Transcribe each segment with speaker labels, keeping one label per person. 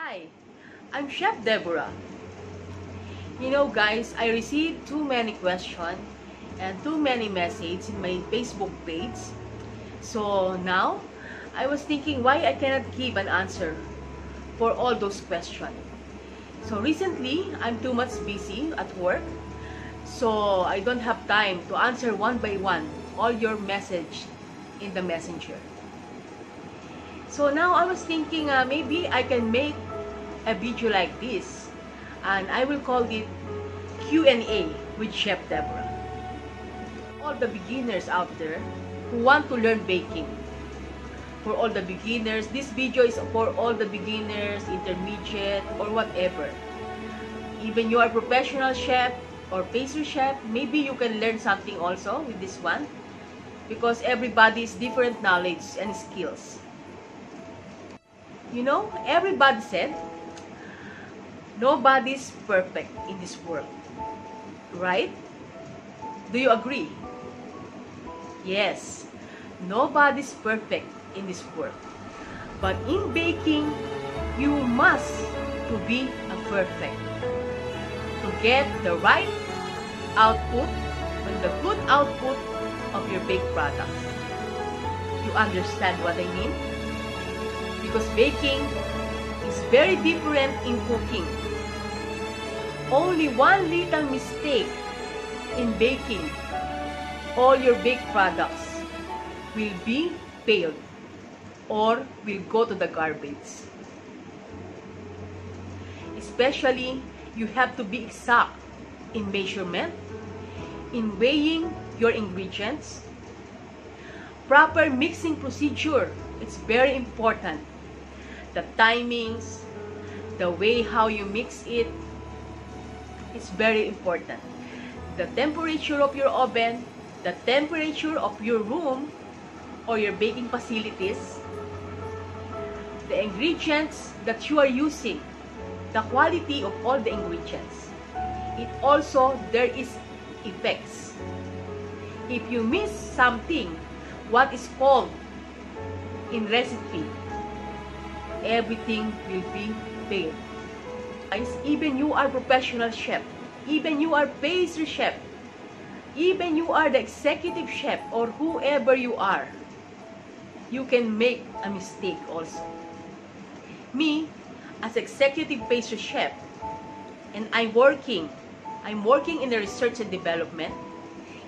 Speaker 1: Hi, I'm Chef Deborah. You know guys, I received too many questions and too many messages in my Facebook page. So now, I was thinking why I cannot give an answer for all those questions. So recently, I'm too much busy at work. So I don't have time to answer one by one all your message in the messenger. So now I was thinking maybe I can make a video like this, and I will call it Q&A with Chef Deborah. All the beginners out there who want to learn baking. For all the beginners, this video is for all the beginners, intermediate, or whatever. Even you are professional chef or pastry chef, maybe you can learn something also with this one, because everybody is different knowledge and skills. You know, everybody said, nobody's perfect in this world. Right? Do you agree? Yes, nobody's perfect in this world. But in baking, you must to be a perfect. To get the right output and the good output of your baked products. You understand what I mean? Because baking is very different in cooking. Only one little mistake in baking, all your baked products will be failed or will go to the garbage. Especially, you have to be exact in measurement, in weighing your ingredients. Proper mixing procedure, it's very important. The timings, the way how you mix it, it's very important. The temperature of your oven, the temperature of your room or your baking facilities, the ingredients that you are using, the quality of all the ingredients. It also, there is effects. If you miss something, what is called in recipe, everything will be failed. Guys, even you are professional chef, even you are pastry chef, even you are the executive chef or whoever you are, you can make a mistake also. Me, as executive pastry chef, and I'm working in the research and development,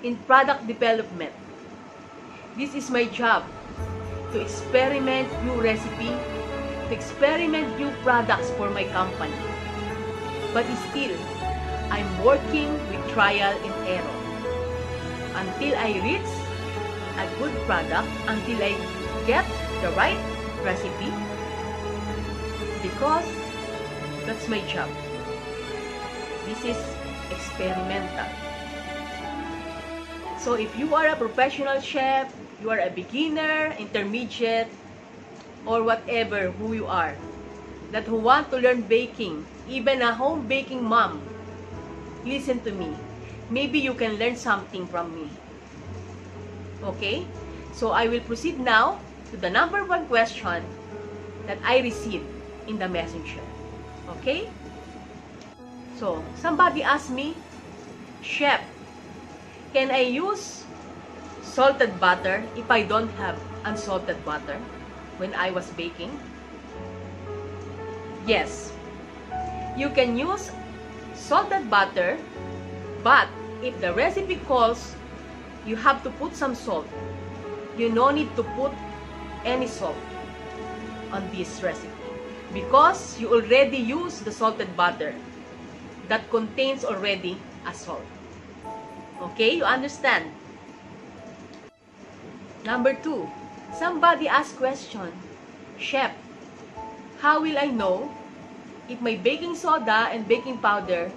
Speaker 1: in product development. This is my job, to experiment new recipe, to experiment new products for my company. But still, I'm working with trial and error until I reach a good product, until I get the right recipe, because that's my job. This is experimental. So if you are a professional chef, you are a beginner, intermediate, or whatever who you are, that who want to learn baking, even a home baking mom, listen to me. Maybe you can learn something from me. Okay? So I will proceed now to the number one question that I received in the messenger. Okay? So, somebody asked me, Chef, can I use salted butter if I don't have unsalted butter when I was baking? Yes, you can use salted butter, but if the recipe calls you have to put some salt, you no need to put any salt on this recipe because you already use the salted butter that contains already a salt. Okay, you understand? Number two, somebody asked question, Chef, how will I know if my baking soda and baking powder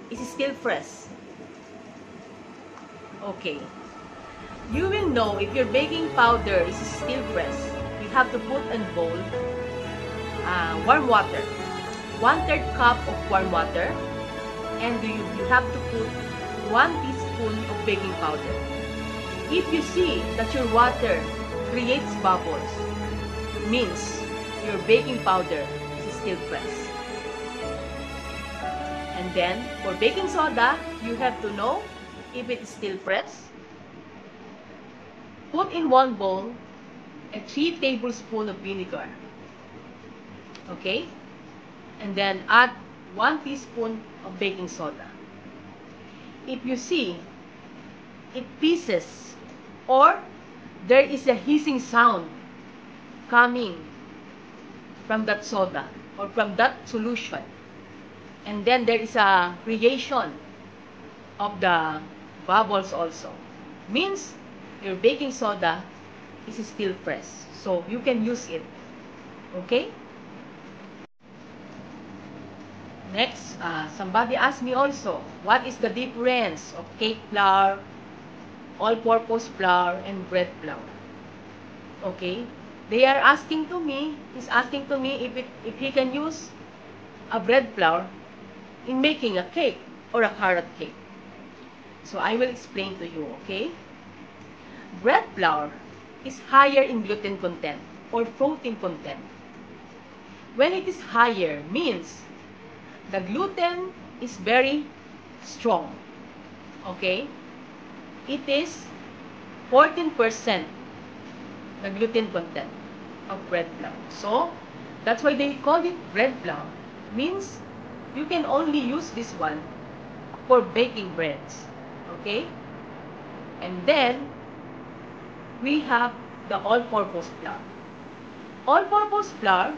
Speaker 1: is still fresh? Okay, you will know if your baking powder is still fresh. You have to put in bowl warm water, 1/3 cup of warm water, and you have to put 1 teaspoon of baking powder. If you see that your water creates bubbles, means your baking powder is still pressed. And then, for baking soda, you have to know if it is still pressed. Put in one bowl a 3 tablespoons of vinegar. Okay? And then add 1 teaspoon of baking soda. If you see it pieces or there is a hissing sound coming from that soda or from that solution, and then there is a creation of the bubbles also, means your baking soda is still fresh, so you can use it. Okay? Next, somebody asked me also, what is the difference of cake flour, all-purpose flour, and bread flour? Okay? They are asking to me, he's asking to me if he can use a bread flour in making a cake or a carrot cake. So I will explain to you, okay? Bread flour is higher in gluten content or protein content. When it is higher, means the gluten is very strong. Okay? It is 14% the gluten content of bread flour. So, that's why they call it bread flour. Means you can only use this one for baking breads. Okay? And then, we have the all-purpose flour. All-purpose flour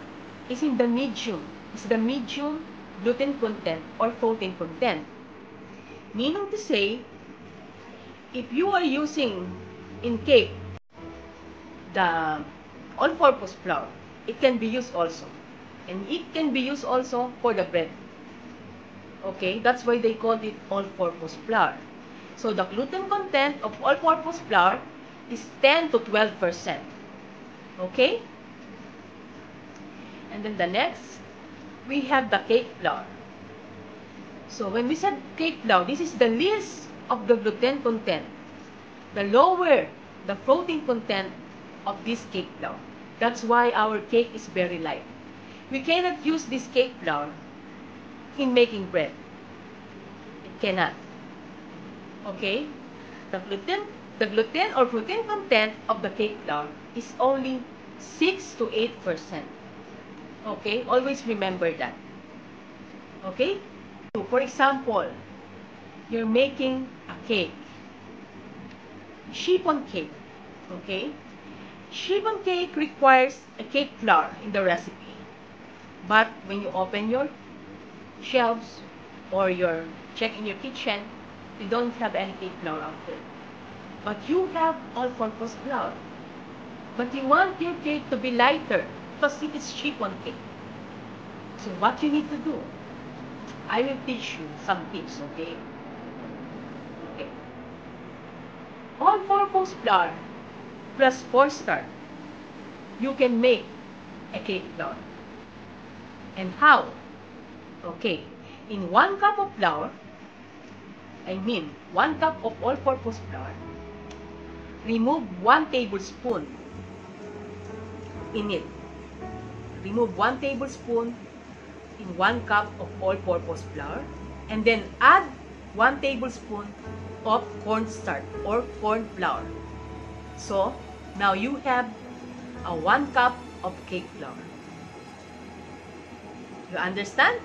Speaker 1: is in the medium. It's the medium gluten content or protein content. Meaning to say, if you are using in cake the all-purpose flour, it can be used also. And it can be used also for the bread. Okay, that's why they call it all-purpose flour. So the gluten content of all-purpose flour is 10 to 12%. Okay? And then the next, we have the cake flour. So when we said cake flour, this is the least of the gluten content. The lower the protein content of this cake flour. That's why our cake is very light. We cannot use this cake flour in making bread. It cannot. Okay? The gluten or protein content of the cake flour is only 6 to 8%. Okay? Always remember that. Okay? For example, you're making a cake. Chiffon cake. Okay? Chiffon cake requires a cake flour in the recipe. But when you open your shelves or check in your kitchen, you don't have any cake flour out there. But you have all-purpose flour. But you want your cake to be lighter because it is chiffon cake. So what you need to do, I will teach you some tips, okay? Okay. All-purpose flour plus cornstarch, you can make a cake flour. And how? Okay. In 1 cup of flour, 1 cup of all-purpose flour, remove 1 tablespoon in it. Remove 1 tablespoon in 1 cup of all-purpose flour, and then add 1 tablespoon of cornstarch or corn flour. So, now you have a 1 cup of cake flour. You understand?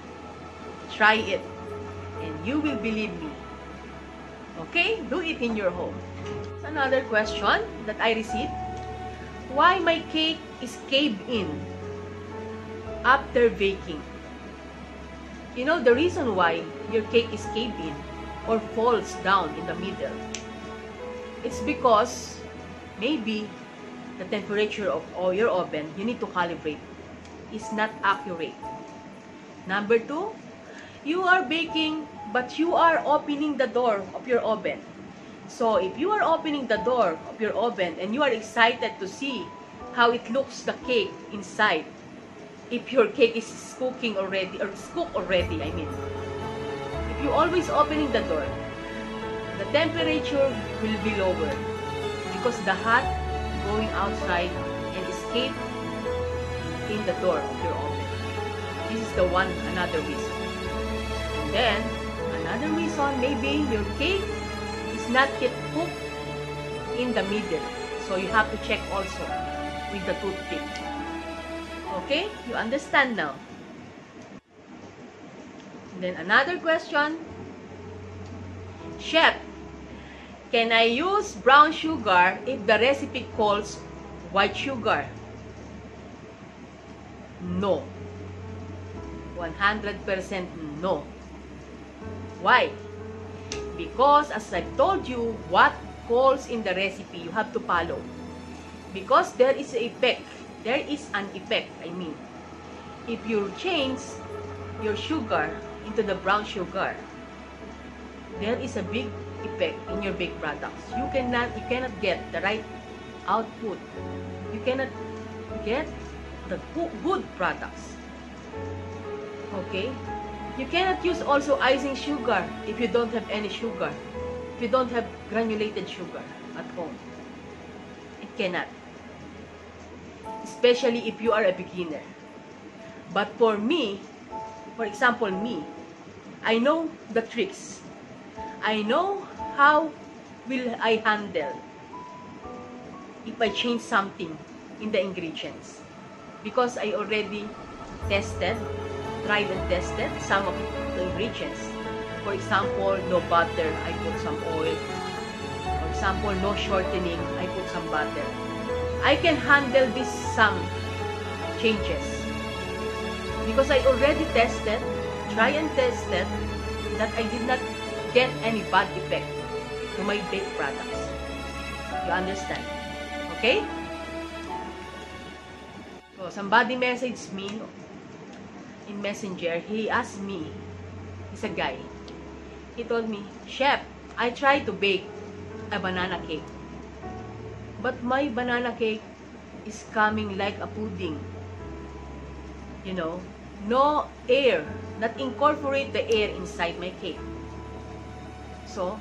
Speaker 1: Try it, and you will believe me. Okay? Do it in your home. Another question that I received. Why my cake is caved in after baking? You know the reason why your cake is caved in or falls down in the middle? It's because maybe the temperature of your oven, you need to calibrate, is not accurate. Number 2, you are baking but you are opening the door of your oven. So if you are opening the door of your oven and you are excited to see how it looks, the cake inside, if your cake is cooking already, or cooked already, if you always opening the door, the temperature will be lower because the hot going outside and escape in the door of your oven. This is the one, another reason. And then, another reason, maybe your cake is not yet cooked in the middle. So you have to check also with the toothpick. Okay? You understand now? And then another question. Chef, can I use brown sugar if the recipe calls white sugar? No. 100% no. Why? Because as I've told you, what calls in the recipe, you have to follow. Because there is an effect. There is an effect, I mean. If you change your sugar into the brown sugar, there is a big effect in your baked products. You cannot get the right output. You cannot get the good products. Okay? You cannot use also icing sugar if you don't have any sugar. If you don't have granulated sugar at home. It cannot. Especially if you are a beginner. But for me, for example me, I know the tricks. I know how will I handle if I change something in the ingredients. Because I already tried and tested some of the ingredients. For example, no butter, I put some oil. For example, no shortening, I put some butter. I can handle this some changes. Because I already try and tested, that I did not get any bad effect to my baked products. You understand? Okay? So, somebody messaged me in Messenger. He asked me, he's a guy. He told me, Chef, I tried to bake a banana cake. But my banana cake is coming like a pudding. You know, no air, not incorporate the air inside my cake. So,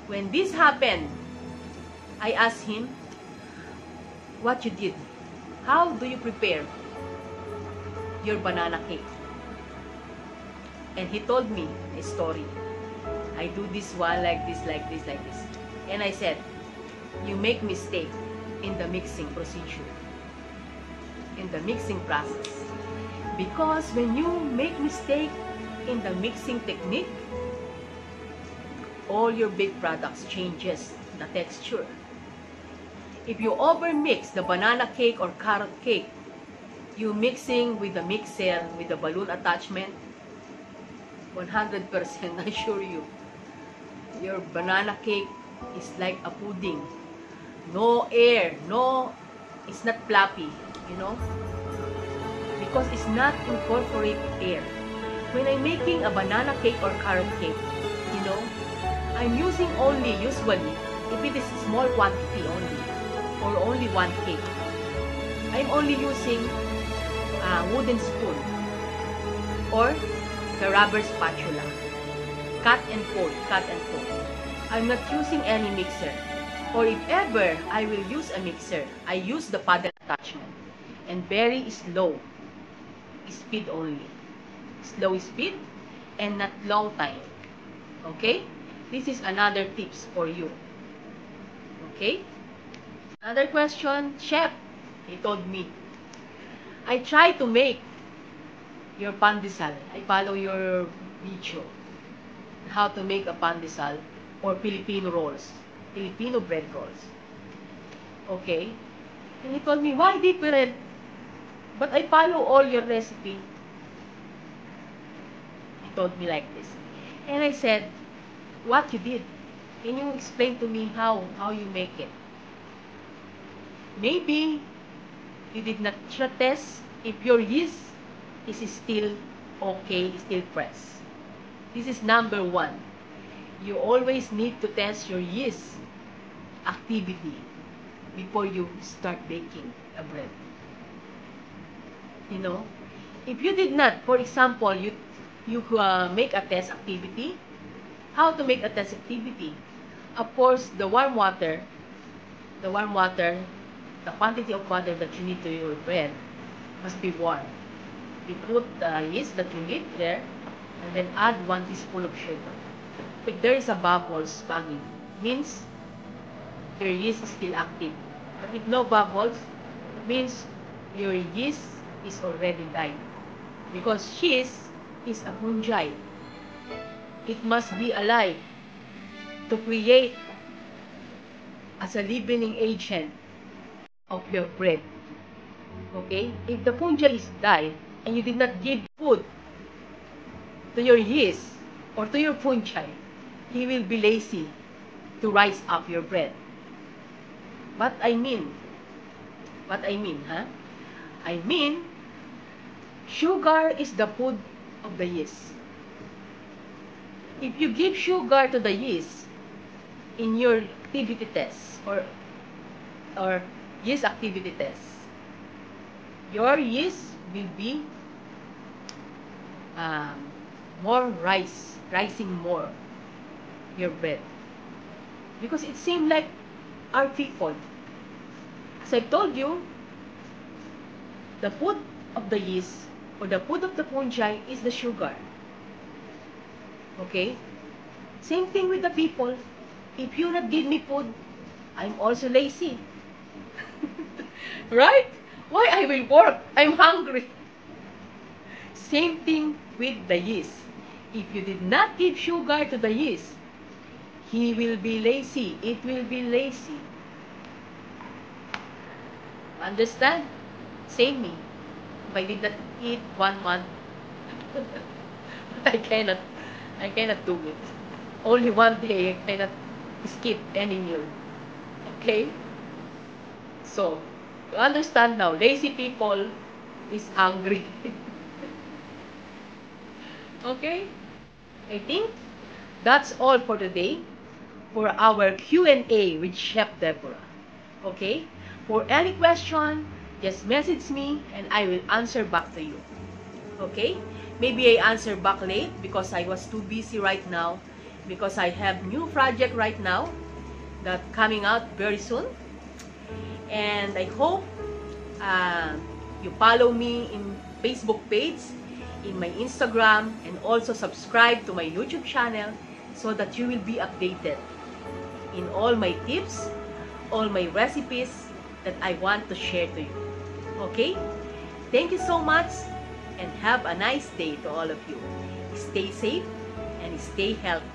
Speaker 1: when this happened, I asked him, what you did? How do you prepare your banana cake? And he told me a story. I do this one like this, like this, like this. And I said, you make mistake in the mixing procedure, in the mixing process. Because when you make mistake in the mixing technique, all your baked products changes the texture. If you over-mix the banana cake or carrot cake, you mixing with the mixer, with the balloon attachment, 100% I assure you, your banana cake is like a pudding. No air, it's not fluffy, you know, because it's not incorporate air. When I'm making a banana cake or carrot cake, you know, I'm using only, usually, if it is small quantity only, or only one cake, I'm only using a wooden spoon, or the rubber spatula. Cut and fold, cut and fold. I'm not using any mixer. Or if ever I will use a mixer, I use the paddle attachment. And very slow speed only. Slow speed and not long time. Okay? This is another tips for you. Okay? Another question, Chef, he told me, I try to make your pandesal. I follow your video. How to make a pandesal or Filipino rolls. Filipino bread rolls. Okay? And he told me, why different? But I follow all your recipe. He told me like this. And I said, what you did? Can you explain to me how you make it? Maybe you did not test if your yeast is still okay, still fresh. This is number one. You always need to test your yeast activity before you start baking a bread. You know, if you did not, for example, you make a test activity. How to make a test activity? Of course, the quantity of water that you need to your bread must be warm. You put the yeast that you need there, and then add 1 teaspoon of sugar. If there is a bubbles banging, means your yeast is still active. But if no bubbles, means your yeast is already died. Because yeast is a fungi. It must be alive to create as a leavening agent of your bread. Okay? If the fungi is died and you did not give food to your yeast or to your fungi, he will be lazy to rise up your bread. What I mean, huh? I mean, sugar is the food of the yeast. If you give sugar to the yeast in your activity test or yeast activity test, your yeast will be more rising more your bread. Because it seems like our people, as I told you, the food of the yeast or the food of the fungi is the sugar. Okay? Same thing with the people. If you not give me food, I'm also lazy. Right? Why I will work? I'm hungry. Same thing with the yeast. If you did not give sugar to the yeast, he will be lazy. It will be lazy. Understand? Same me. If I did not eat 1 month, I cannot do it. Only 1 day, I cannot skip any meal. Okay? So, you understand now, lazy people is hungry. Okay? I think that's all for today for our Q&A with Chef Deborah. Okay? For any question, just message me and I will answer back to you. Okay? Maybe I answer back late because I was too busy right now because I have new project right now that coming out very soon. And I hope you follow me in Facebook page, in my Instagram, and also subscribe to my YouTube channel so that you will be updated in all my tips, all my recipes that I want to share to you. Okay? Thank you so much and have a nice day to all of you. Stay safe and stay healthy.